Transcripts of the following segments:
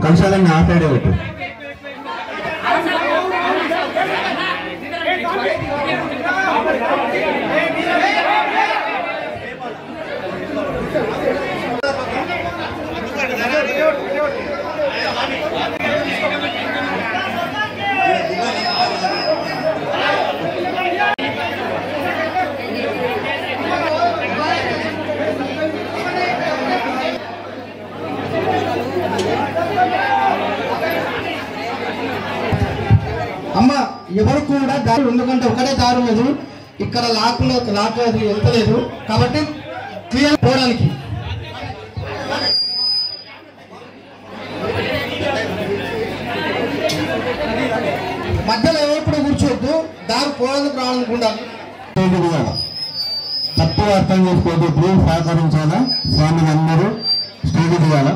కంచాలన్నీ ఆ సైడే పెట్టు. అమ్మ ఎవరు కూడా దారి, ఎందుకంటే ఒకటే దారి లేదు ఇక్కడ, లాక్ అది వెళ్తలేదు కాబట్టి క్లియర్ పోవడానికి. మధ్యలో ఎవరు కూర్చోవద్దు, దారి పోవడానికి రావాలనుకుంటారు. తప్పుగా అర్థం చేసుకోవద్దు, ప్లీజ్ సహకరించాలా. స్వామిని అందరూ స్టేజ్ దిగాల.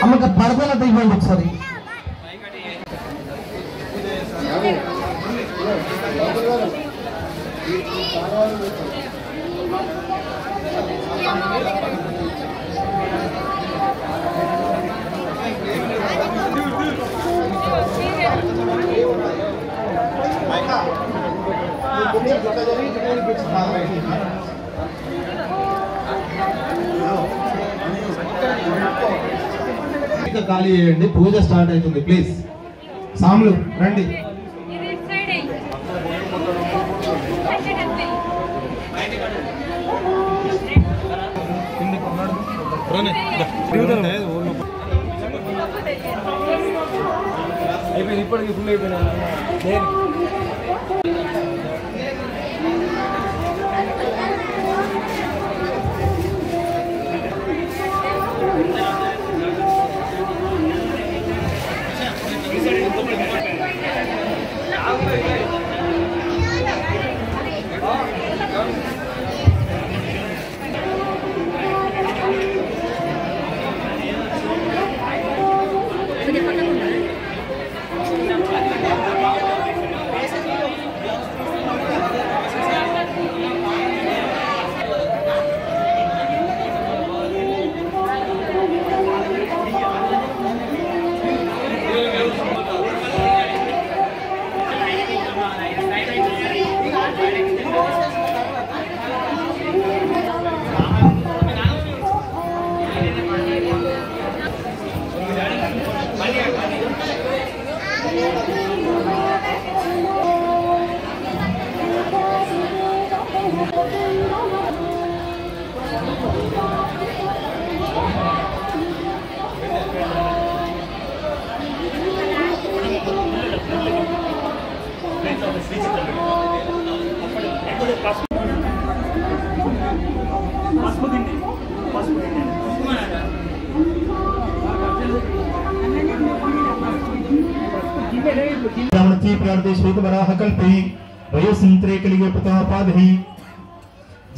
అమ్మకి పడతలతో ఇవ్వండి ఒకసారి. ఖాళీ చేయండి, పూజ స్టార్ట్ అవుతుంది. ప్లీజ్ సాములు రండి. ఇప్పటికి ఫుల్ అయిపోయినా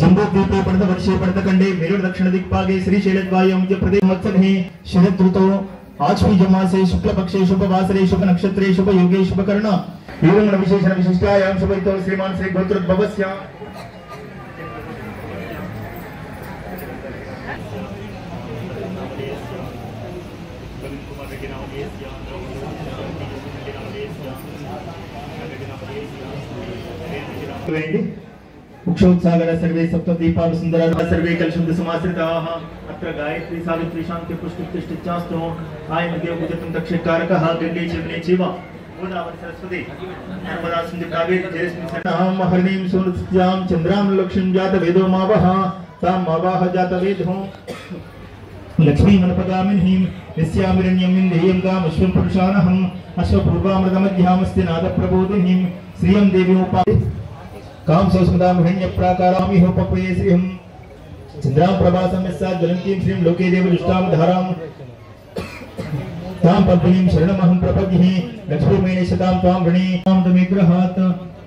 जम्बूद्वीपे पड़दवर्षे पड़दखंडे मेरुर दक्षिण दिक्पागे श्रीशैलद्वाये मध्य प्रदेश मत्सने शरद ऋतौ आश्वीज मासे शुक्ल पक्षे शुभ वासरे शुभ नक्षत्रे शुभ योगे शुभ कर्ण एवं विशेषण विशिष्टायां शुभरितो श्रीमान श्री गोत्रोद्भवस्य उक्षोत्सागर सर्वे सप्तदीपाः सुंदराः सर्वे कलशुद्ध समाश्रिताः अत्र गायत्री सावित्री शांति पुष्टिश्चास्तु आयमदेव पूजतं दक्षिणकारकः गंगे चेवने चैव गोदावरी सरस्वती नर्मदा सिन्धु कावेरी जलेस्मिन् सन्निधानं हरिणीं सुरस्यां चन्द्रां लक्ष्मीं जात वेदो मावः तां मावाह जात वेदो लक्ष्मी मनपगामिनीं यस्यामिरण्यं विन्देयं गामश्वं पुरुषानहम् अश्वपूर्वामृतमध्यामस्ति नादप्रबोधिनीं श्रियं देवीं उपाधि काम सौस्मदां हिरण्य प्राकारामि होपप्रिये श्रीहं चन्द्रां प्रभासं यस्सा ज्वलन्तीं श्रीं लोके देव दुष्टां धारां तां पद्मिनीं शरणमहं प्रपद्ये लक्ष्मीमेने शतां त्वां वृणे तां तमेग्रहात्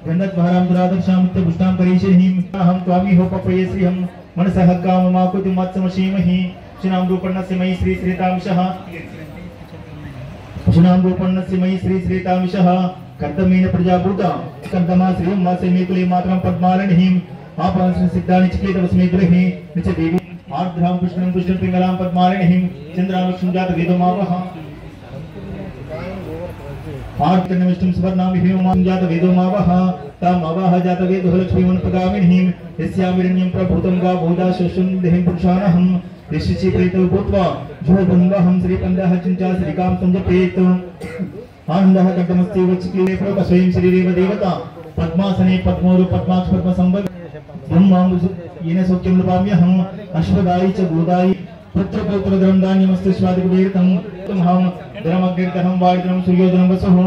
गन्धद्वारां दुरादर्शां नित्यपुष्टां करीषिणीं अहं त्वामि होपप्रिये श्रीहं मनसः काममाकुतिं मत्समशीमहि शुनाम्रूपण्णस्य मयि श्री श्रीतांशः शुनाम्रूपण्णस्य मयि श्री श्रीतांशः कर्तमेन प्रजाभूता कर्तमा श्री उम्मासे मेकुले मातरं पद्मालनिहिं आपांश्री सिद्धानि चिकेतवस्मे गृहे निच देवी आर्द्रां पुष्पं पुष्पं पिंगलां पद्मालनिहिं चन्द्रालक्ष्मीं जात वेदमावः आर्तनविष्णुं सुवर्णामिहिं जात वेदमावः तामावः जात वेदो लक्ष्मीं पदामिनिहिं यस्यामिरण्यं प्रभूतं गा बोधा शोषं देहिं पुरुषानहं ऋषिचि प्रेतो भूत्वा जोबन्वहं श्रीपन्दः चिञ्चा श्रीकां संजपेत आनन्दः कटमस्ति वचिक्लीले प्रकस्वयं शरीरेव देवता पद्मासने पद्मोरु पद्माक्ष पद्मसंभव ब्रह्मांबु येन सौख्यं लभाम्यहम् अश्वदायि च गोदायि पुत्र पौत्र धर्मदान्यमस्ति स्वादिकवीरतं तमहं धर्मग्निर्दहं वायुधनं सूर्योधनं वसुः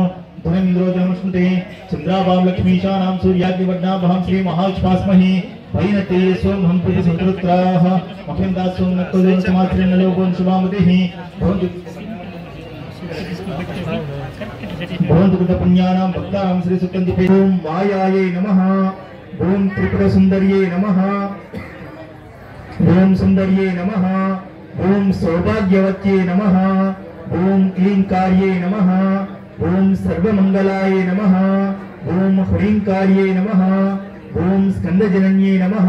धर्मेन्द्रोधनं स्मृते चन्द्राभां लक्ष्मीशानां सूर्याग्निवर्णाभं श्री महाविश्वास्महि वैनते सोमहं पुरुष संतरुत्राः मह्यं दासों नक्तोदं समाश्रयं नलोकों शुभामतिः भवन्तु कृतपुण्यानां भक्तानां श्री सुकन्दिपे ओम मायायै नमः ओम त्रिपुर सुंदर्ये नमः ओम सुंदर्ये नमः ओम सौभाग्यवत्ये नमः ओम क्लींकार्ये नमः ओम सर्वमंगलाय नमः ओम ह्रींकार्ये नमः ओम स्कंदजनन्ये नमः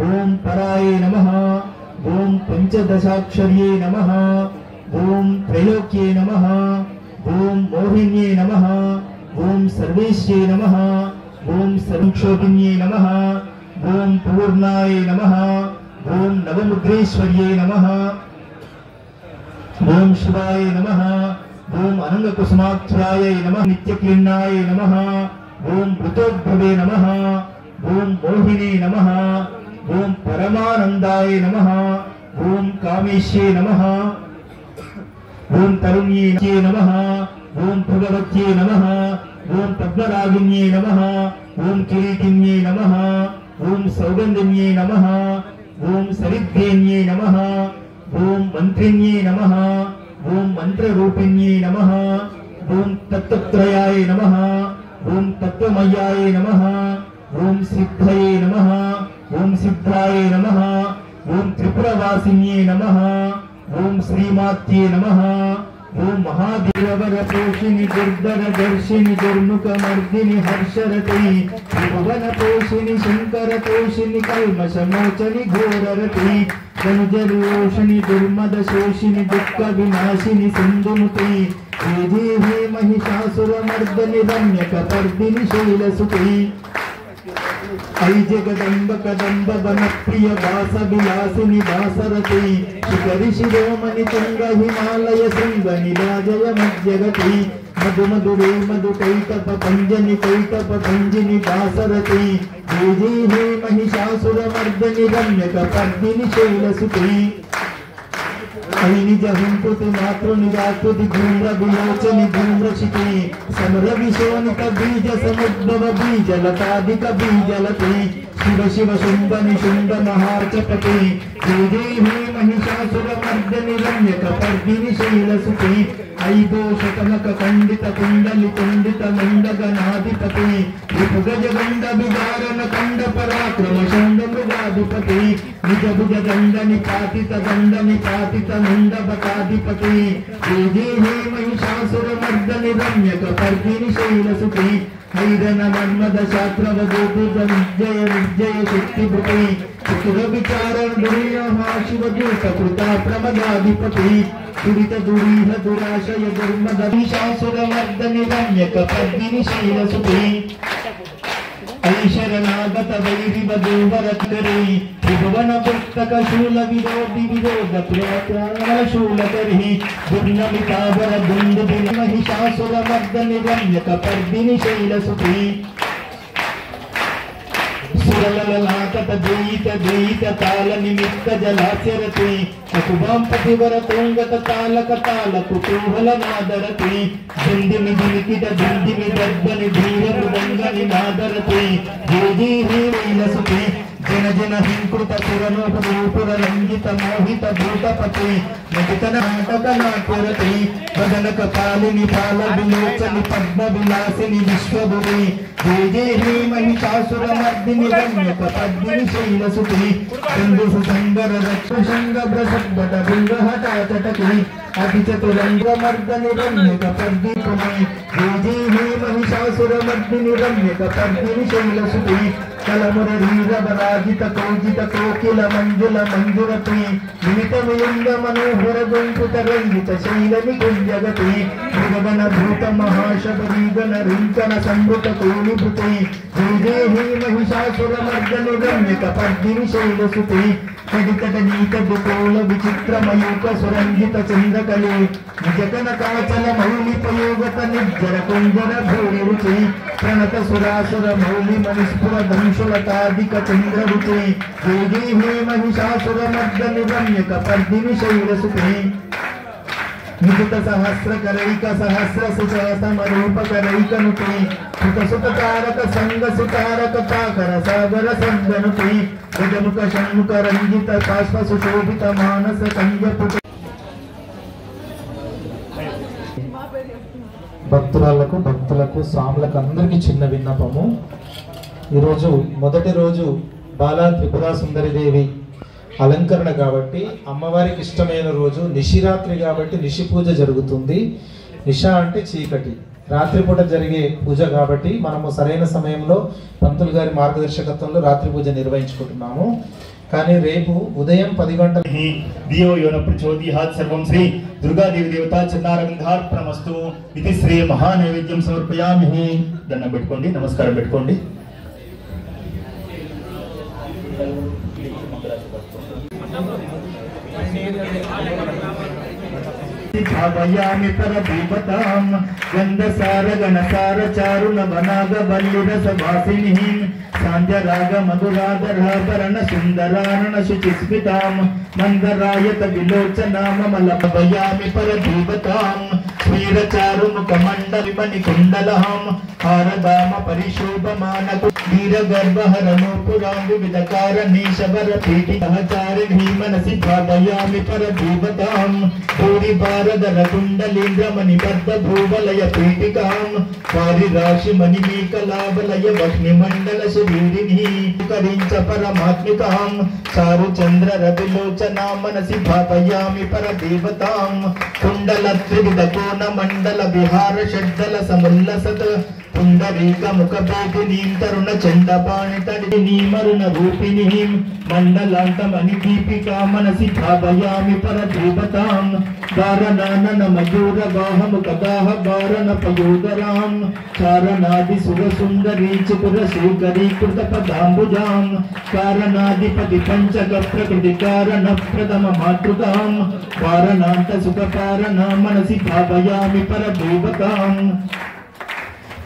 ओम पराये नमः ओम पंचदशाक्षर्ये नमः ओम त्रैलोक्ये नमः ओम मोहिन्ये नमः ओम सर्वेश्ये नमः ओम सर्वक्षोभिन्ये नमः ओम पूर्णाय नमः ओम नवमुद्रेश्वर्ये नमः ओम शिवाय नमः ओम अनंगकुसुमाक्षराय नमः नित्यक्लिन्नाय नमः ओम भूतोद्भवे नमः ओम मोहिनी नमः ओम परमानंदाय नमः ओम कामेश्ये नमः ओम तरुण्ये नमः ओम भगवत्ये नमः ओम पद्मरागिन्ये नमः ओम किरीटिन्ये नमः ओम सौगन्धिन्ये नमः ओम सरिद्भेन्ये नमः ओम मंत्रिन्ये नमः ओम मंत्ररूपिण्ये नमः ओम तत्त्वत्रयाय नमः ओम तत्त्वमयाय नमः ओम सिद्धये नमः ओम सिद्धाय नमः ओम त्रिपुरवासिन्ये नमः ओम श्रीमात्ये नमः ओम महादेवर पोषिणि दुर्धर दर्शिनि दुर्मुख मर्दिनि हर्षरति त्रिभुवन पोषिणि शंकर तोषिणि कल्मषमोचनि घोररति धनुजरोषिणि दुर्मद शोषिणि दुःख विनाशिनि सिन्धुनुते हे महिषासुरमर्दनि रम्यकपर्दिनि शैलसुते ऐ जगदम्ब कदम्ब वन प्रिय वास विलासिनि वासरते शिखरि शिरोमणि तुंग हिमालय शृंग निराजय मध्यगति मधु मधुरे मधु कैटप पंजनि कैटप पंजिनि वासरते हे महिषासुरमर्दनि रम्यकपर्दिनि शैलसुते ऐ निजहुंकृति मातृनिराकृति धूम्र विलोचनि धूम्रशिते समर विशोनित बीज समुद्भव बीज लतादिक बीजलते शिव शिव शुंभ निशुंभ महार्चपते हे महिषासुरमर्दनि रम्यकपर्दिनि शैलसुते ऐ घोषकनक खंडित कुंडलि कुंडित मंडगनाधिपते रिपुगज गंड विदारण कंड पराक्रम षंड मृगाधिपते निज भुज दंड निपातित दंड निपातित मंडबकाधिपते हे महिषासुरमर्दनि रम्यकपर्दिनि शैलसुते हैरन मन्मद शास्त्रव गोपुर विजय विजय शक्तिभृते चतुर विचारण दुर्यहा शिवदूत कृता प्रमदाधिपते दुरित दुरीह दुराशय दुर्मद महिषासुरमर्दनि रम्यकपर्दिनि शैलसुते ऐ शरणागत वैरिवधूवर करे त्रिभुवन पुस्तक शूल विरोधि विरोध प्रिय शूल करहि दुर्नमितावर दुंदुभि महिषासुरमर्दनि रम्यकपर्दिनि शैलसुते सुरललाटत देयित देयित ताल निमित्त जलास्यरते चकुभां पतिवर तोंगत तालक ताल कुतूहल नादरते दिंदिमि दिनिकिट दिंदिमि दर्दनि धीर मृदंगनि नादरते हे लीलसुते జన జన హింకృత సురనూపుర లంఘిత మోహిత భూతపతి నటితన నాటక నాట్యరతి వదనక పాలిని పాల విలోచని పద్మ విలాసిని విశ్వభువి జయ జయ హే మహిషాసుర మర్దిని రమ్యక పద్మిని శైలసుతి సింధు సుసంగర రక్షంగ బ్రసద్భట బింగహటాచటకి అతి చతురంగ మర్దని రమ్యక పద్మిని జయ జయ హే మహిషాసుర మర్దిని రమ్యక పద్మిని శైలసుతి కలముర వీరవరాజిత కోజిత కోకిల మంజుల మంజురతి వినిత విలింగ మనోహర గుంపుత రంజిత శైలని గుంజగతి మృగగణ భూత మహాశబరీగణ రింకణ సంభృత కోణిభృతి జయ జయ హే మహిషాసుర మర్దని రమ్యక పద్మిని శైలసుతి కడికట నీత దుకోల విచిత్రమయూక సురంజిత చంద్రకలి నిజకన కాచల మౌలిపయోగత నిర్జర కుంజర భూరి రుచి ప్రణత సురాసుర మౌలి మనిస్ఫుర దంశులతాదిక చంద్రరుచి జయ జయ హే మహిషాసుర మర్దని రమ్యక పద్మిని శైలసుతి నిజత సహస్రకరైక సహస్ర సుమరూపకరైకనుతి సుత సుత తారక సంగ సుతారక తాకర సాగర సంగనుతి గజముఖ షణ్ముఖ రంజిత కాశ్వ సుశోభిత మానస కంజపుట. భక్తులకు స్వాములకు అందరికీ చిన్న విన్నపము. ఈరోజు మొదటి రోజు బాలా త్రిపురా సుందరిదేవి అలంకరణ కాబట్టి అమ్మవారికి ఇష్టమైన రోజు నిశిరాత్రి కాబట్టి నిశి పూజ జరుగుతుంది. నిశ అంటే చీకటి, రాత్రిపూట జరిగే పూజ కాబట్టి మనము సరైన సమయంలో పంతులు గారి మార్గదర్శకత్వంలో రాత్రి పూజ నిర్వహించుకుంటున్నాము. కానీ రేపు ఉదయం 10 గంటల దియో యోన ప్రచోదయాత్ సర్వం శ్రీ దుర్గాదేవి దేవతా చందారవిందార్పణమస్తు ఇది శ్రీ మహానైవేద్యం సమర్పయామి. దండం పెట్టుకోండి, నమస్కారం పెట్టుకోండి. భావయామి పరదీపతాం గంధసార గణసార చారుణ వనాగ వల్లి రస వాసిని సాంధ్యరాగ మధురాధరాభరణ సుందరారణ శుచిస్మితాం మందరాయత విలోచనామ మలభయామి పరదీపతాం శ్రీరచారు ముఖమండలి మణి కుండలహం హారదామ పరిశోభమానకు వీరగర్భహరణోపురాం వివిధకారణీశవర పీఠి సహచారిణీ మనసి భావయామి పరదీపతాం భూరి భారదర కుండలీంద్రమణి బద్ధ భూవలయ పీఠికాం వారి రాశి మణి మేకలావలయ వహ్ని మండల శరీరిణి కరించ పరమాత్మికాం చారు చంద్ర రవిలోచనా మనసి భావయామి పరదేవతాం కుండల త్రివిధ కోణ మండల విహార షడ్దల సముల్లసత్ పుండరీక ముఖ భేదినీం తరుణ చండపాణి తడి నీమరుణ రూపిణీం మండలాంతమణి దీపికా మనసి భావయామి పరదేవతాం దారణానన మయూర వాహముఖ దాహ వారణ పయోదరాం చారణాది సుర సుందరీ చిపుర శ్రీకరీకృత పదాంబుజాం కారణాధిపతి పంచక ప్రకృతి కారణ ప్రథమ మాతృకాం వారణాంత సుఖ కారణ మనసి భావయామి పరదేవతాం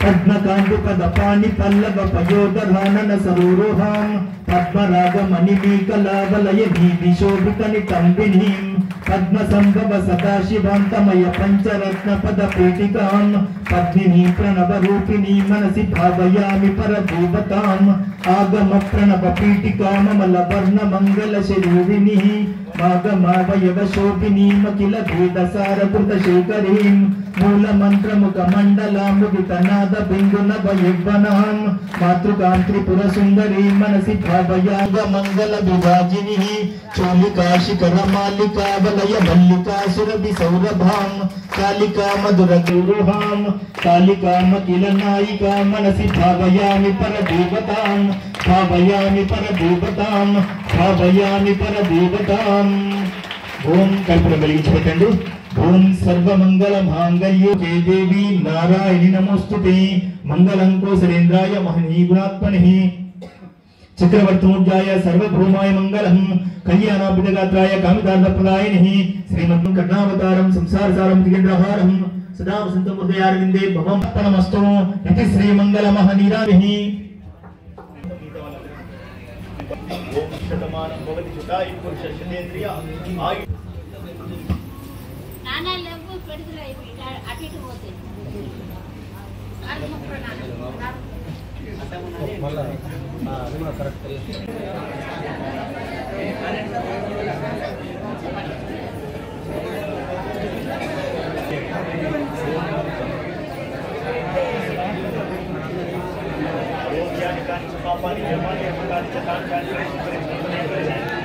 పద్మకాంతి పదపాణి పల్లవ పయోదరానన సరోరోహాం పద్మరాగ మణిమీకలావలయ భీతి శోభిత నితంబినీం పద్మ సంభవ సదాశివాంతమయ పంచరత్న పద పీఠికాం పద్మినీ ప్రణవ రూపిణీ మనసి భావయామి పరదేవతాం ఆగమ ప్రణవ పీఠికామల వర్ణ మంగళ శరీరిణి మాగమావయవ శోభినీమఖిల భేదసార కృత శేఖరీం మూల మంత్రముఖ మండలాముదిత నాద బిందున వయవ్వనాం మాతృకాం త్రిపుర సుందరీ మనసి భావయాగ మంగళ విభాజిని చోళికా శిఖర మాలికా వలయ మల్లికాసురభి సౌరభాం కాళికా మధుర గౌరవాం కాళికా మకిల నాయికా మనసి భావయామి పరదేవతాం భావయామి పరదేవతాం భావయామి పరదేవతాం. ఓం కర్పూరం వెలిగించి పెట్టండి. ఓం సర్వమంగళ మాంగళ్యే దేవి నారాయణి నమోస్తుతే మంగళం కోసలేంద్రాయ మహనీయ గుణాత్మనే చక్రవర్తోజ్జాయ సర్వభౌమాయ మంగళం కళ్యాణాభిగాత్రాయ కామితార్థప్రదాయినే శ్రీమద్ కర్ణావతారం సంసారసారం దిగేంద్రహారం సదా వసంతం హృదయారవిందే భవం అర్పణమస్తు ఇది శ్రీమంగళ మహనీరావిహి. ఓం శతమానం భవతి శతాయు పురుష శతేంద్రియ ఆయు నానా లెవ్వు పెడుతులై అటు ఇటు పోతే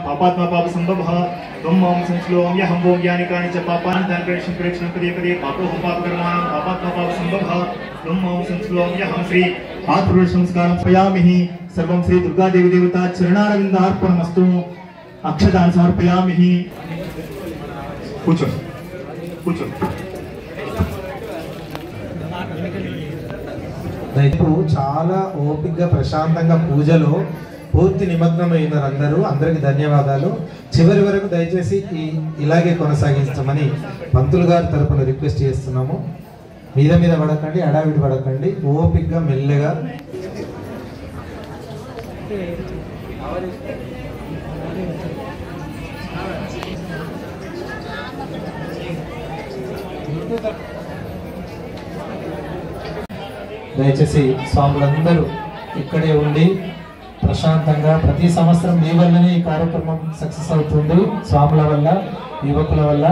पापात्मा पाप संभव तुम ओम संश्लोम या हम ओम ज्ञानिकानि च पापानि धनप्रेक्षण प्रेक्षण पदे पदे पापो हम पाप कर्माणं पापात्मा पाप संभव तुम ओम संश्लोम या हम श्री आत्मरूप संस्कारं समर्पयामि सर्वं श्री दुर्गा देवी देवता चरणारविन्दार्पणमस्तु अक्षतान् समर्पयामि पूछो पूछो రైతు చాలా ఓపికగా ప్రశాంతంగా పూజలో పూర్తి నిమగ్నమైనారు అందరికీ ధన్యవాదాలు. చివరి వరకు దయచేసి ఇలాగే కొనసాగించమని పంతులు గారి తరపున రిక్వెస్ట్ చేస్తున్నాము. మీద పడకండి, అడావిడి పడకండి, ఓపికగా మెల్లగా. దయచేసి స్వాములందరూ ఇక్కడే ఉండి ప్రశాంతంగా, ప్రతి సంవత్సరం మీ వల్లనే ఈ కార్యక్రమం సక్సెస్ అవుతుంది. స్వాముల వల్ల, యువకుల వల్ల.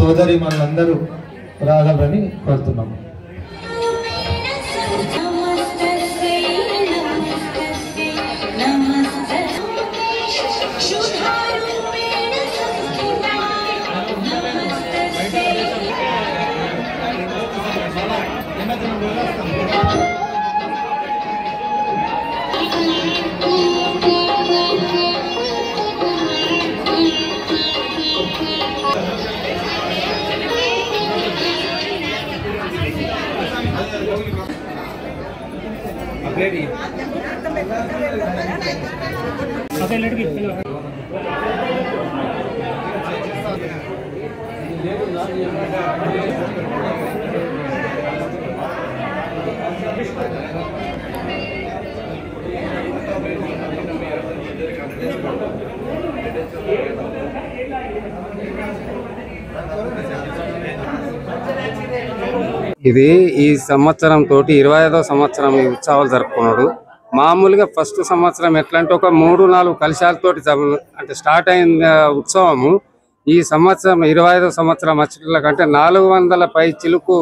సోదరి మనందరూ రాగలరని కోరుతున్నాము. ఇది ఈ సంవత్సరం తోటి 25వ సంవత్సరం ఈ ఉత్సవాలు జరుపుకున్నాడు. మామూలుగా ఫస్ట్ సంవత్సరం ఎట్లా అంటే ఒక 3-4 కలశాలతోటి అంటే స్టార్ట్ అయిన ఉత్సవము ఈ సంవత్సరం 25వ సంవత్సరం వచ్చేట్ల కంటే 400 పై చిలుకు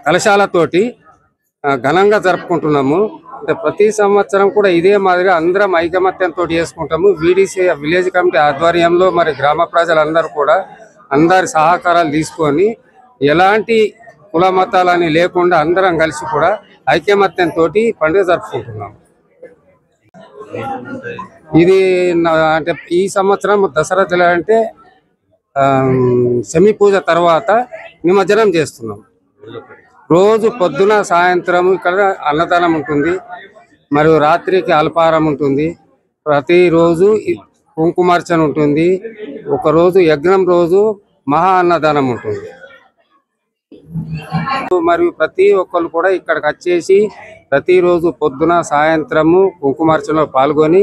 కలశాలతోటి ఘనంగా జరుపుకుంటున్నాము. అంటే ప్రతి సంవత్సరం కూడా ఇదే మాదిరిగా అందరం ఐకమత్యంతో చేసుకుంటాము. వీడీసీ విలేజ్ కమిటీ ఆధ్వర్యంలో మరి గ్రామ ప్రజలందరూ కూడా అందరి సహకారాలు తీసుకొని ఎలాంటి కుల మతాలని లేకుండా అందరం కలిసి కూడా ఐకమత్యంతో పండుగ జరుపుకుంటున్నాము. ఇది అంటే ఈ సంవత్సరం దసరా అంటే శమి పూజ తర్వాత నిమజ్జనం చేస్తున్నాం. రోజు పొద్దున సాయంత్రం ఇక్కడ అన్నదానం ఉంటుంది, మరియు రాత్రికి అల్పాహారం ఉంటుంది. ప్రతిరోజు కుంకుమార్చన ఉంటుంది. ఒకరోజు యజ్ఞం రోజు మహా అన్నదానం ఉంటుంది. మరియు ప్రతి ఒక్కరు కూడా ఇక్కడికి వచ్చేసి ప్రతిరోజు పొద్దున సాయంత్రము కుంకుమార్చనలో పాల్గొని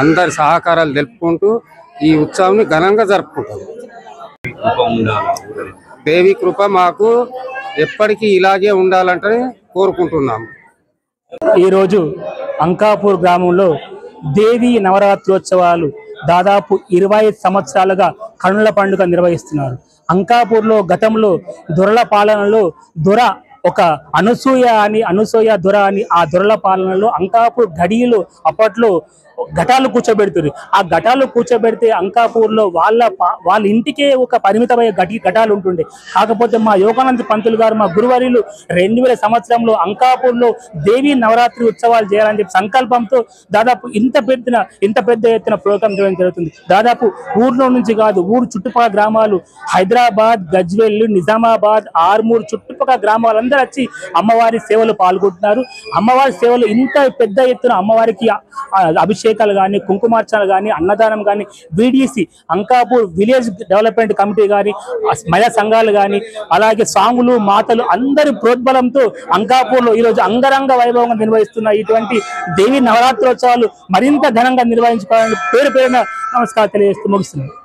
అందరి సహకారాలు తెలుపుకుంటూ ఈ ఉత్సవాన్ని ఘనంగా జరుపుకుంటాము. దేవి కృప మాకు ఎప్పటికీ ఇలాగే ఉండాలంటే కోరుకుంటున్నాము. ఈరోజు అంకాపూర్ గ్రామంలో దేవి నవరాత్రోత్సవాలు దాదాపు 25 సంవత్సరాలుగా కన్నుల పండుగ నిర్వహిస్తున్నారు. అంకాపూర్లో గతంలో దొరల పాలనలో ఒక అనసూయ దొర అని ఆ దొరల పాలనలో అంకాపూర్ గడియలు అప్పట్లో ఘటాలు కూర్చోబెడుతుంది. ఆ ఘటాలు కూర్చోబెడితే అంకాపూర్లో వాళ్ళ ఇంటికే ఒక పరిమితమైన ఘటాలు ఉంటుండే. కాకపోతే మా యోగానంద పంతులు గారు, మా గురువారిలు 2000 సంవత్సరంలో అంకాపూర్లో దేవి నవరాత్రి ఉత్సవాలు చేయాలని చెప్పి సంకల్పంతో దాదాపు ఇంత పెద్ద ఎత్తున ప్రోగ్రాం చేయడం జరుగుతుంది. దాదాపు ఊర్లో నుంచి కాదు, ఊరు చుట్టుపక్కల గ్రామాలు హైదరాబాద్, గజ్వెల్, నిజామాబాద్, ఆర్మూర్ చుట్టుపక్కల గ్రామాలన్నీ అందరూ వచ్చి అమ్మవారి సేవలు పాల్గొంటున్నారు. అమ్మవారి సేవలు ఇంత పెద్ద ఎత్తున అమ్మవారికి అభిషేకాలు కానీ, కుంకుమార్చనలు కానీ, అన్నదానం కానీ, VDC Ankapur village development committee కానీ, మహిళా సంఘాలు కానీ, అలాగే స్వాములు మాతలు అందరి ప్రోద్బలంతో అంకాపూర్లో ఈరోజు అంగరంగ వైభవంగా నిర్వహిస్తున్న ఇటువంటి దేవి నవరాత్రోత్సవాలు మరింత ఘనంగా నిర్వహించుకోవాలని పేరు పేరున నమస్కారం తెలియజేస్తూ ముగిస్తున్నాను.